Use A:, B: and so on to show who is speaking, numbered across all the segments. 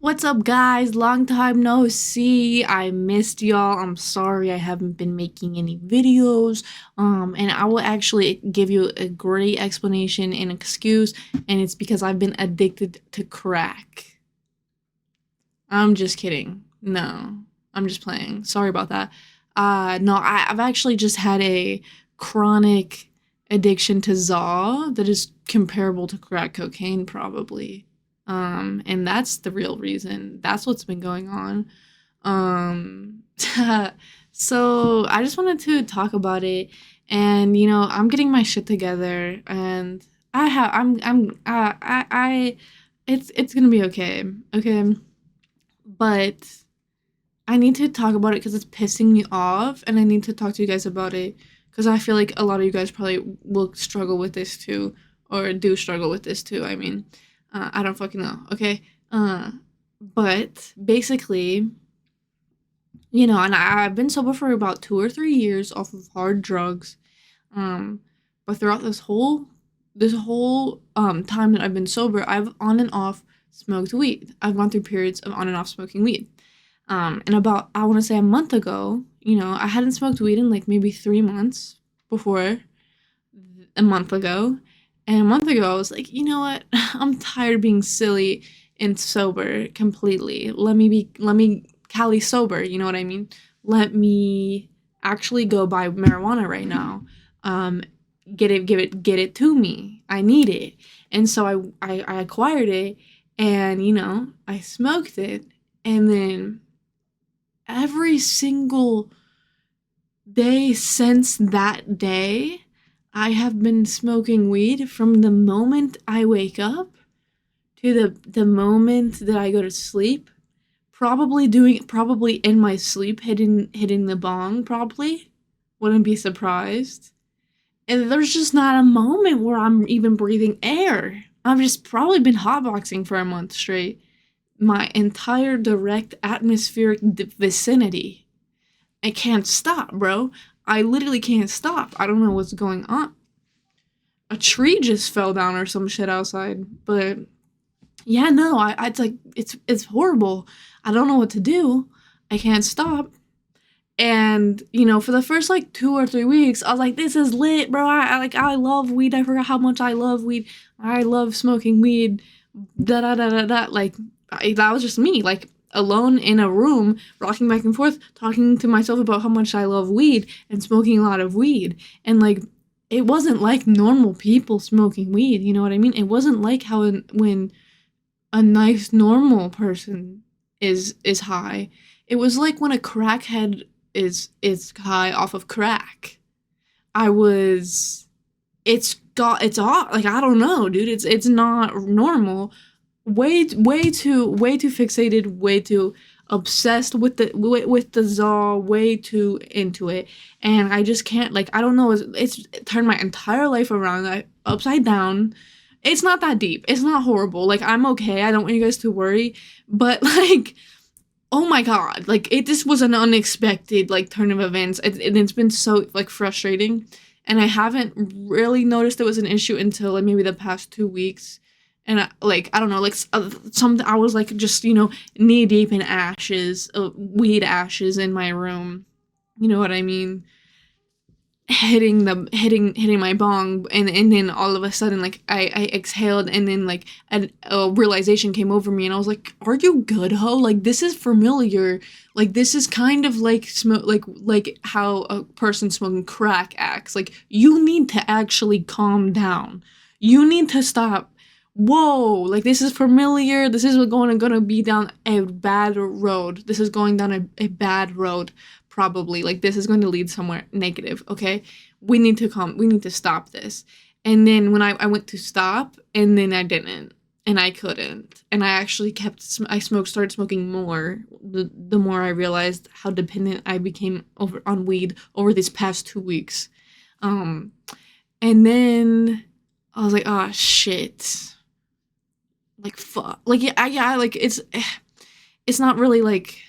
A: What's up, guys? Long time no see. I missed y'all. I'm sorry I haven't been making any videos. And I will actually give you a great explanation and excuse, and it's because I've been addicted to crack. I'm just kidding. No, I'm just playing. Sorry about that. No, I've actually just had a chronic addiction to Zaw that is comparable to crack cocaine, probably. And that's the real reason. That's what's been going on. Um, so I just wanted to talk about it, and I'm getting my shit together, and it's gonna be okay, okay. But I need to talk about it because it's pissing me off, and I need to talk to you guys about it because I feel like a lot of you guys probably will struggle with this too, or do struggle with this too. I mean, I don't fucking know, okay? But basically, and I've been sober for about 2 or 3 years off of hard drugs. Um, but throughout this whole time that I've been sober, I've on and off smoked weed. I've gone through periods of on and off smoking weed. And about, I want to say, a month ago, I hadn't smoked weed in like maybe 3 months before a month ago. And a month ago, I was like, you know what? I'm tired of being silly and sober completely. Let me Cali sober, you know what I mean? Let me actually go buy marijuana right now. Um, get it to me. I need it. And so I acquired it, and, I smoked it. And then every single day since that day, I have been smoking weed from the moment I wake up to the moment that I go to sleep. Probably in my sleep, hitting the bong, probably. Wouldn't be surprised. And there's just not a moment where I'm even breathing air. I've just probably been hotboxing for a month straight. My entire direct atmospheric vicinity. I can't stop, bro. I literally can't stop. I don't know what's going on. A tree just fell down or some shit outside. But yeah, no, it's like it's horrible. I don't know what to do. I can't stop. And for the first like 2 or 3 weeks, I was like, "This is lit, bro. I love weed. I forgot how much I love weed. I love smoking weed." Da da da da da. Like that was just me, like alone in a room, rocking back and forth, talking to myself about how much I love weed and smoking a lot of weed. And like, it wasn't like normal people smoking weed. You know what I mean? It wasn't like how when a nice normal person is high. It was like when a crackhead is high off of crack. I was it's all like, I don't know, dude. It's not normal. Way too fixated, way too obsessed with the Zaw, way too into it, and I just can't, like, I don't know, it's turned my entire life around, upside down. It's not that deep. It's not horrible. Like, I'm okay. I don't want you guys to worry, but like, oh my god, like, this was an unexpected like turn of events, and it's been so like frustrating, and I haven't really noticed it was an issue until like maybe the past 2 weeks. And I don't know, like, something, I was like just knee deep in ashes, weed ashes in my room, you know what I mean, hitting my bong, and then all of a sudden, like, I exhaled, and then like a realization came over me, and I was like, are you good, ho? Like, this is familiar. Like, this is kind of like smoke, like how a person smoking crack acts. Like, you need to actually calm down. You need to stop. Whoa, like, this is familiar. This is gonna be down a bad road. This is going down a bad road, probably. Like, this is going to lead somewhere negative, okay? We need to stop this. And then when I went to stop, and then I didn't, and I couldn't. And I actually started smoking more, the more I realized how dependent I became on weed over these past 2 weeks. And then I was like, oh shit. Like, fuck. Like, yeah, like, it's not really, like,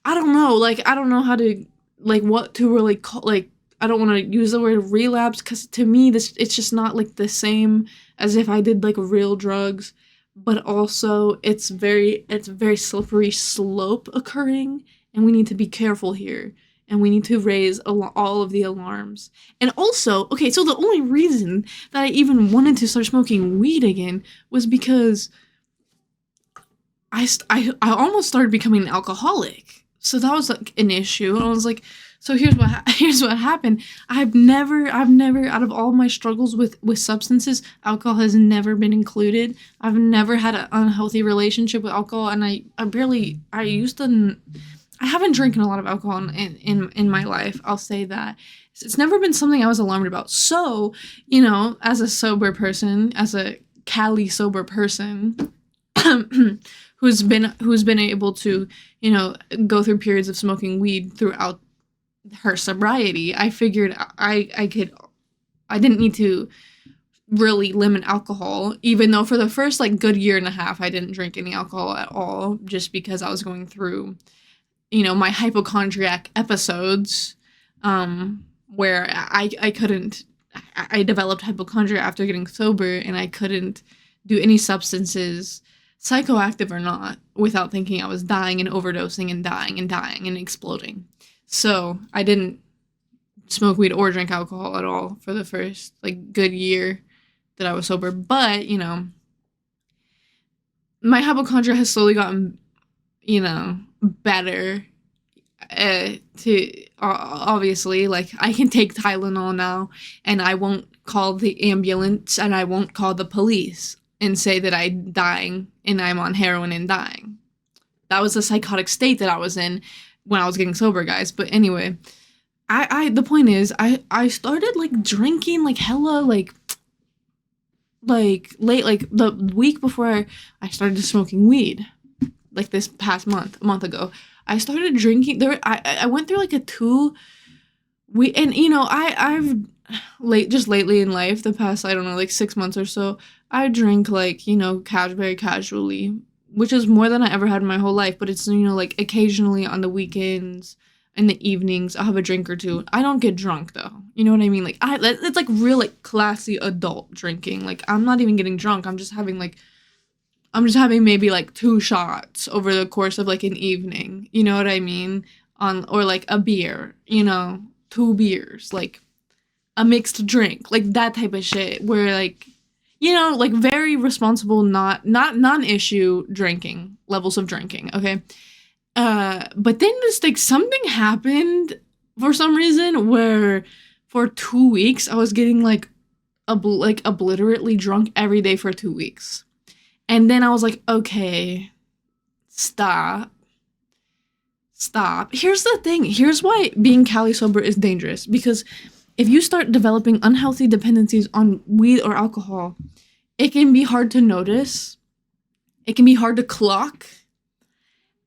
A: I don't know. Like, I don't know how to, like, what to really call, like, I don't want to use the word relapse, because to me, it's just not, like, the same as if I did, like, real drugs. but also it's very slippery slope occurring, and we need to be careful here, and we need to raise all of the alarms. And also, okay, so the only reason that I even wanted to start smoking weed again was because I almost started becoming an alcoholic. So that was like an issue. And I was like, so here's what happened. I've never out of all my struggles with substances, alcohol has never been included. I've never had an unhealthy relationship with alcohol, and I haven't drinking a lot of alcohol in my life. I'll say that. It's never been something I was alarmed about. So, as a sober person, as a Cali sober person, who's been able to, go through periods of smoking weed throughout her sobriety, I figured I didn't need to really limit alcohol, even though for the first like good year and a half I didn't drink any alcohol at all, just because I was going through, my hypochondriac episodes, where I couldn't, I developed hypochondria after getting sober, and I couldn't do any substances, psychoactive or not, without thinking I was dying and overdosing and dying and exploding. So I didn't smoke weed or drink alcohol at all for the first like good year that I was sober. But, my hypochondria has slowly gotten, better. To obviously, like, I can take Tylenol now, and I won't call the ambulance, and I won't call the police and say that I'm dying and I'm on heroin and dying. That was a psychotic state that I was in when I was getting sober, guys. But anyway, the point is, I started like drinking like hella like late, like the week before I started smoking weed, like this past a month ago. I started drinking there. I went through like a 2 week, and I've just lately in life, the past, I don't know, like 6 months or so, I drink like, very casually, which is more than I ever had in my whole life. But it's, like occasionally on the weekends, in the evenings, I'll have a drink or two. I don't get drunk though. You know what I mean? Like it's like real like classy adult drinking. Like I'm not even getting drunk. I'm just having maybe like 2 shots over the course of like an evening. You know what I mean? Or like a beer, 2 beers, like a mixed drink, like that type of shit, where like, like very responsible, not non-issue drinking, levels of drinking, okay? But then just like something happened for some reason where for 2 weeks I was getting like obliterately drunk every day for 2 weeks. And then I was like, okay, stop. Here's the thing. Here's why being Cali sober is dangerous. Because if you start developing unhealthy dependencies on weed or alcohol, it can be hard to notice. It can be hard to clock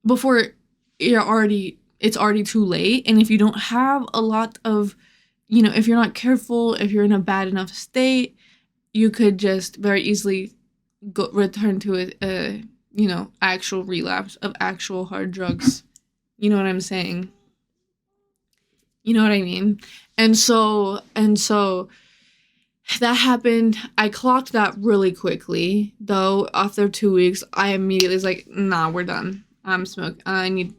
A: before it's already too late. And if you don't have a lot of, if you're not careful, if you're in a bad enough state, you could just very easily return to a actual relapse of actual hard drugs. You know what I'm saying? You know what I mean? And so that happened. I clocked that really quickly, though. After 2 weeks, I immediately was like, nah, we're done. I'm smoking. I need,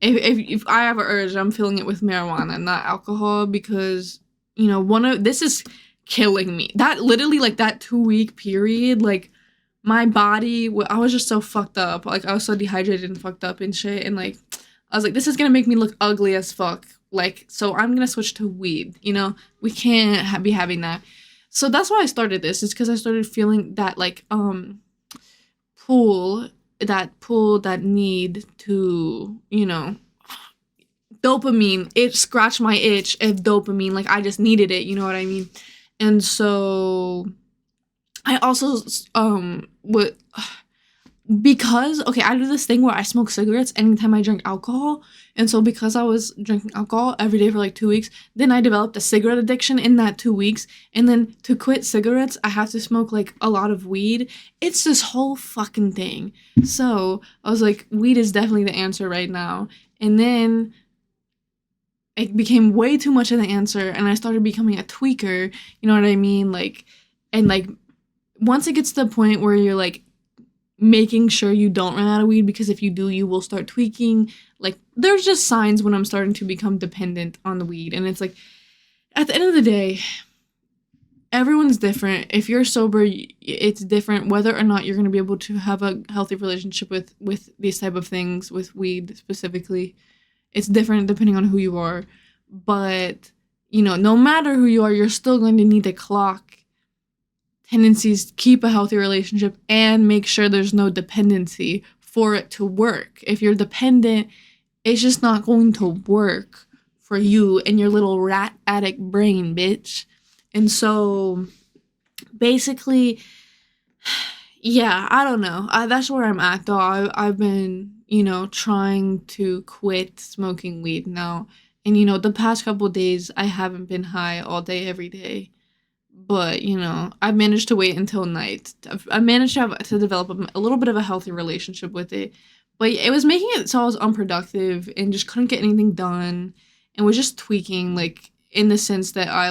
A: if I have an urge, I'm filling it with marijuana, not alcohol, because, this is killing me. That literally, like, that 2 week period, like, my body, I was just so fucked up. Like, I was so dehydrated and fucked up and shit. And, like, I was like, this is gonna make me look ugly as fuck. Like, so I'm gonna switch to weed, We can't be having that. So that's why I started this. It's because I started feeling that, like, pull, that need to, dopamine. It scratched my itch of dopamine. Like, I just needed it, you know what I mean? And so I also because I do this thing where I smoke cigarettes anytime I drink alcohol. And so because I was drinking alcohol every day for like 2 weeks, then I developed a cigarette addiction in that 2 weeks. And then to quit cigarettes, I have to smoke like a lot of weed. It's this whole fucking thing. So I was like, weed is definitely the answer right now. And then it became way too much of the answer, and I started becoming a tweaker, you know what I mean? Like, and like, once it gets to the point where you're like, making sure you don't run out of weed, because if you do, you will start tweaking. Like, there's just signs when I'm starting to become dependent on the weed. And it's like, at the end of the day, everyone's different. If you're sober, it's different whether or not you're going to be able to have a healthy relationship with these type of things, with weed specifically. It's different depending on who you are. But, no matter who you are, you're still going to need to clock tendencies, keep a healthy relationship, and make sure there's no dependency for it to work. If you're dependent, it's just not going to work for you and your little rat addict brain, bitch. And so, basically, yeah, I don't know. That's where I'm at, though. I've been, trying to quit smoking weed now. And, the past couple days, I haven't been high all day, every day. But, I've managed to wait until night. I've managed to develop a little bit of a healthy relationship with it. But it was making it so I was unproductive and just couldn't get anything done. And was just tweaking, like, in the sense that I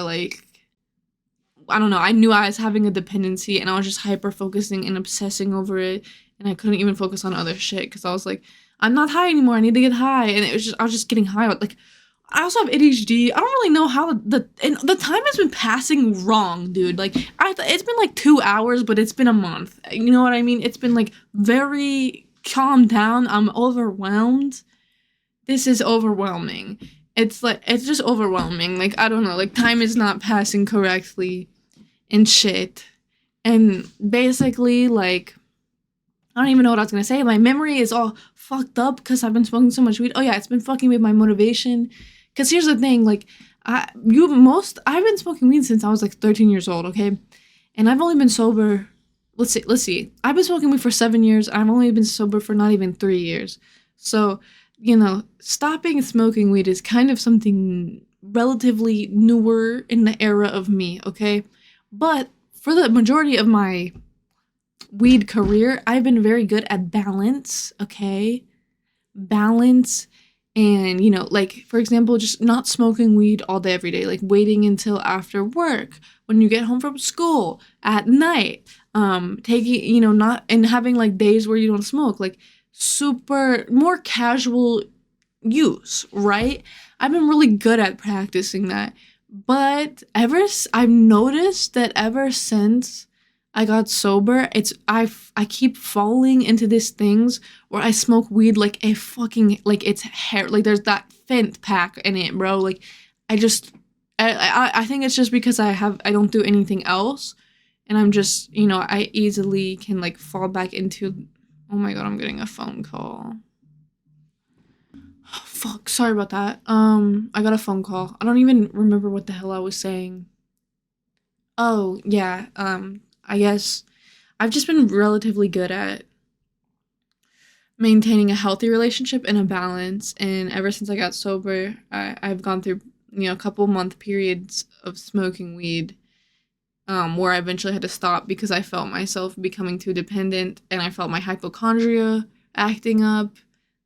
A: don't know, I knew I was having a dependency and I was just hyper focusing and obsessing over it. And I couldn't even focus on other shit because I was like, I'm not high anymore. I need to get high. And I was just getting high. Like, I also have ADHD. I don't really know how the time has been passing wrong, dude. Like, it's been like 2 hours, but it's been a month. You know what I mean? It's been like very calm down. I'm overwhelmed. This is overwhelming. It's just overwhelming. Like, I don't know. Like, time is not passing correctly and shit. And basically, like, I don't even know what I was gonna say. My memory is all fucked up because I've been smoking so much weed. Oh yeah, it's been fucking with my motivation. Because here's the thing, like, I've been smoking weed since I was like 13 years old, okay? And I've only been sober, let's see. I've been smoking weed for 7 years. I've only been sober for not even 3 years. So, stopping smoking weed is kind of something relatively newer in the era of me, okay? But for the majority of my weed career, I've been very good at balance, okay? Balance. And, like, for example, just not smoking weed all day, every day, like waiting until after work, when you get home from school, at night, taking, not, and having like days where you don't smoke, like super, more casual use, right? I've been really good at practicing that. But I've noticed that ever since I got sober, I keep falling into these things where I smoke weed like a fucking, like, it's hair, like there's that Fent pack in it, bro. Like, I think it's just because I don't do anything else, and I'm just, I easily can like fall back into. Oh my god, I'm getting a phone call. Oh, fuck, sorry about that. I got a phone call. I don't even remember what the hell I was saying. Oh yeah, I guess I've just been relatively good at maintaining a healthy relationship and a balance. And ever since I got sober, I've gone through, a couple month periods of smoking weed, where I eventually had to stop because I felt myself becoming too dependent and I felt my hypochondria acting up.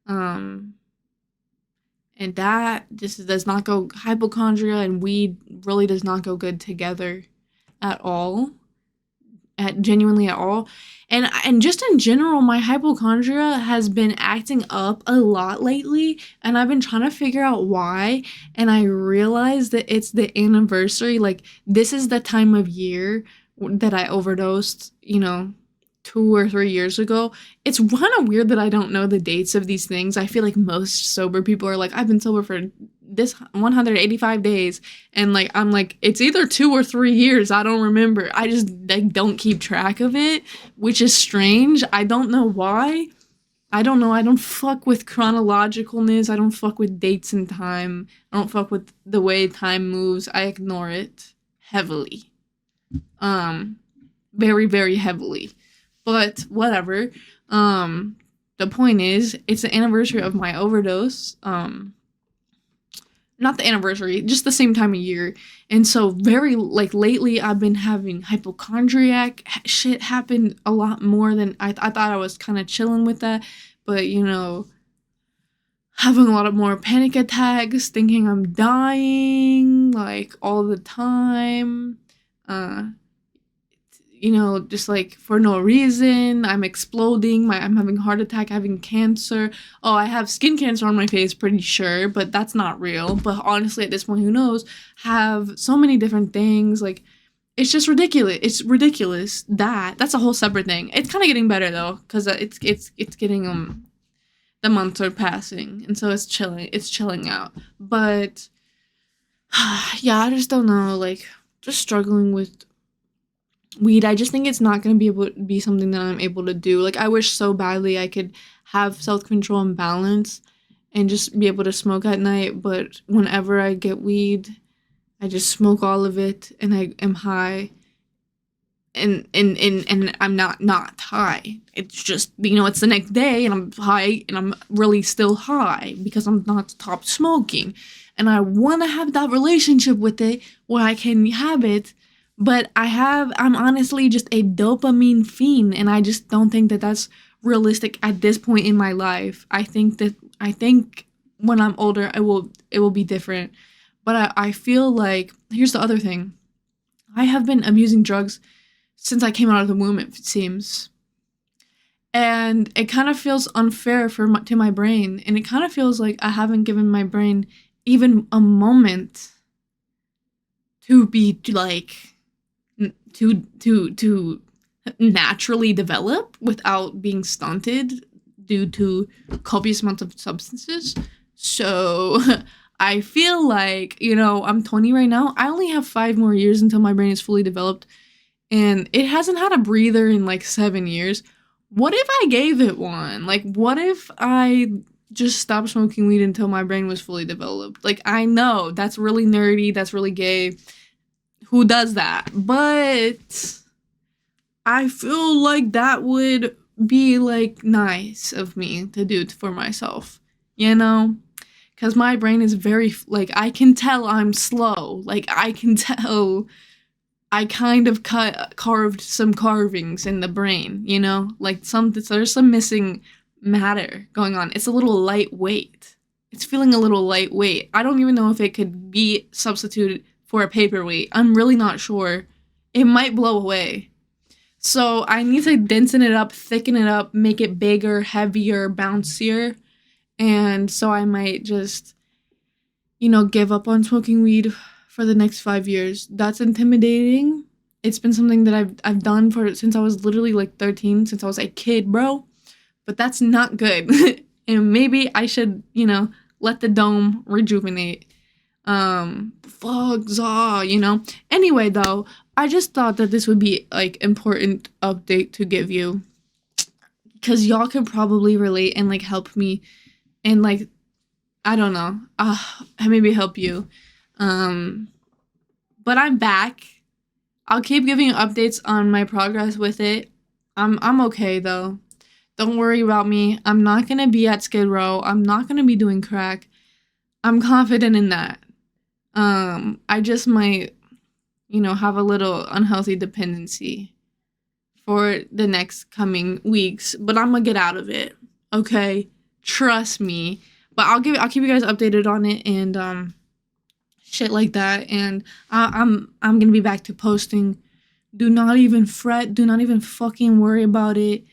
A: And that just does not go, hypochondria and weed really does not go good together at all. Genuinely at all. And just in general, my hypochondria has been acting up a lot lately, and I've been trying to figure out why. And I realized that it's the anniversary. Like, this is the time of year that I overdosed, 2 or 3 years ago. It's kind of weird that I don't know the dates of these things. I feel like most sober people are like, I've been sober for this 185 days, and like, I'm like, it's either 2 or 3 years. I don't remember. I just like don't keep track of it, which is strange. I don't know why. I don't know. I don't fuck with chronologicalness. I don't fuck with dates and time. I don't fuck with the way time moves. I ignore it heavily. Very, very heavily. But whatever. The point is, it's the anniversary of my overdose. Not the anniversary, just the same time of year. And so very, like, lately I've been having hypochondriac shit happen a lot more than I thought. I was kind of chilling with that. But, having a lot of more panic attacks, thinking I'm dying, like, all the time. just like for no reason. I'm exploding. I'm having a heart attack, having cancer. Oh, I have skin cancer on my face, pretty sure, but that's not real. But honestly, at this point, who knows? Have so many different things. Like, it's just ridiculous. It's ridiculous. That's a whole separate thing. It's kind of getting better though, because it's getting the months are passing, and so it's chilling. It's chilling out. But yeah, I just don't know. Like, just struggling with weed. I just think it's not going to be able to be something that I'm able to do. Like, I wish so badly I could have self-control and balance and just be able to smoke at night, but whenever I get weed, I just smoke all of it and I am high. And I'm not high. It's just, it's the next day and I'm high and I'm really still high because I'm not stopped smoking. And I want to have that relationship with it where I can have it, but I'm honestly just a dopamine fiend, and I just don't think that that's realistic at this point in my life. I think when I'm older, it will be different. But I feel like, here's the other thing. I have been abusing drugs since I came out of the womb, it seems. And it kind of feels unfair to my brain, and it kind of feels like I haven't given my brain even a moment to be like to naturally develop without being stunted due to copious amounts of substances. So I feel like, I'm 20 right now. I only have 5 more years until my brain is fully developed, and it hasn't had a breather in like 7 years. What if I gave it one? Like, what if I just stopped smoking weed until my brain was fully developed? Like, I know that's really nerdy, that's really gay. Who does that? But I feel like that would be like nice of me to do for myself, because my brain is very, like, I can tell I'm slow. Like, I can tell I kind of carved some carvings in the brain, like there's some missing matter going on. It's a little lightweight. It's feeling a little lightweight. I don't even know if it could be substituted for a paperweight. I'm really not sure. It might blow away. So I need to densen it up, thicken it up, make it bigger, heavier, bouncier. And so I might just, give up on smoking weed for the next 5 years. That's intimidating. It's been something that I've done since I was literally like 13, since I was a kid, bro. But that's not good. And maybe I should, let the dome rejuvenate. Anyway, though, I just thought that this would be like important update to give you, because y'all can probably relate and like help me, and like, I don't know, maybe help you. But I'm back. I'll keep giving you updates on my progress with it. I'm okay though. Don't worry about me. I'm not gonna be at Skid Row. I'm not gonna be doing crack. I'm confident in that. I just might, have a little unhealthy dependency for the next coming weeks, but I'm gonna get out of it. Okay? Trust me. But I'll keep you guys updated on it and shit like that, and I'm gonna be back to posting. Do not even fret. Do not even fucking worry about it.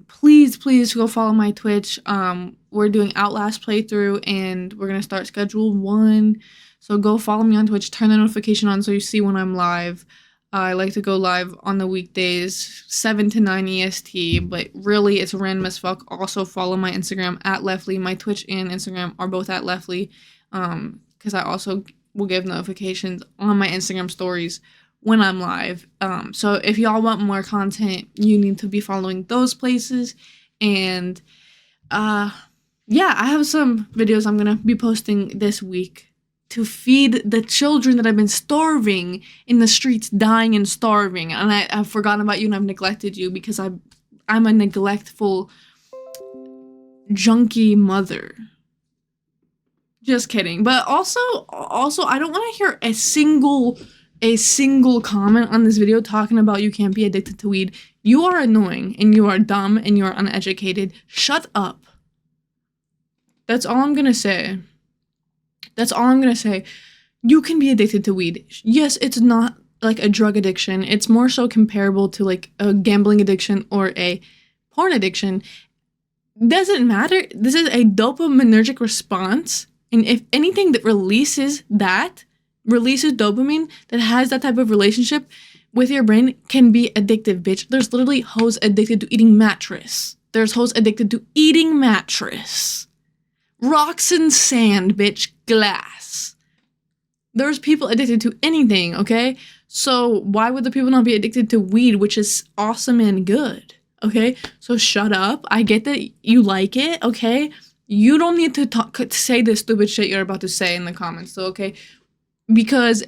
A: Please go follow my Twitch. We're doing Outlast playthrough, and we're gonna start Schedule 1. So go follow me on Twitch. Turn the notification on so you see when I'm live. I like to go live on the weekdays, 7 to 9 EST, but really it's random as fuck. Also follow my Instagram at Leftley. My Twitch and Instagram are both at Leftley. Because I also will give notifications on my Instagram stories when I'm live. So if y'all want more content, you need to be following those places. And yeah, I have some videos I'm gonna be posting this week to feed the children that have been starving in the streets, dying and starving. And I've forgotten about you and I've neglected you because I'm a neglectful, junky mother. Just kidding. But also I don't want to hear a single comment on this video talking about you can't be addicted to weed. You are annoying and you are dumb and you are uneducated. Shut up. That's all I'm gonna say. You can be addicted to weed. Yes, it's not like a drug addiction. It's more so comparable to like a gambling addiction or a porn addiction. Doesn't matter. This is a dopaminergic response. And if anything that releases dopamine that has that type of relationship with your brain can be addictive, bitch. There's literally hoes addicted to eating mattress. There's hoes addicted to eating mattress. Rocks and sand, bitch. Glass. There's people addicted to anything, okay? So why would the people not be addicted to weed, which is awesome and good, okay? So shut up. I get that you like it, okay? You don't need to say the stupid shit you're about to say in the comments, so okay? Because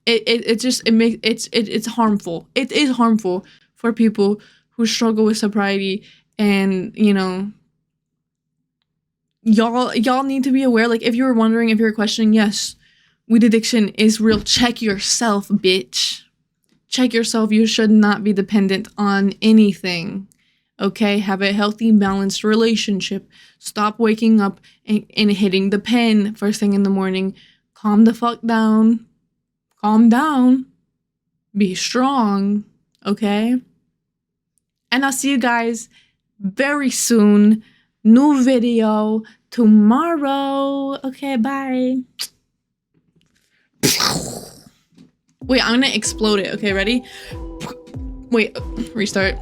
A: it's harmful. It is harmful for people who struggle with sobriety, and you know, y'all need to be aware. Like, if you were wondering, if you're questioning, yes, weed addiction is real. Check yourself, bitch. Check yourself. You should not be dependent on anything. Okay? Have a healthy, balanced relationship. Stop waking up and hitting the pen first thing in the morning. Calm the fuck down. Calm down. Be strong. Okay? And I'll see you guys very soon. New video tomorrow. Okay, bye. Wait, I'm gonna explode it. Okay, ready? Wait, restart.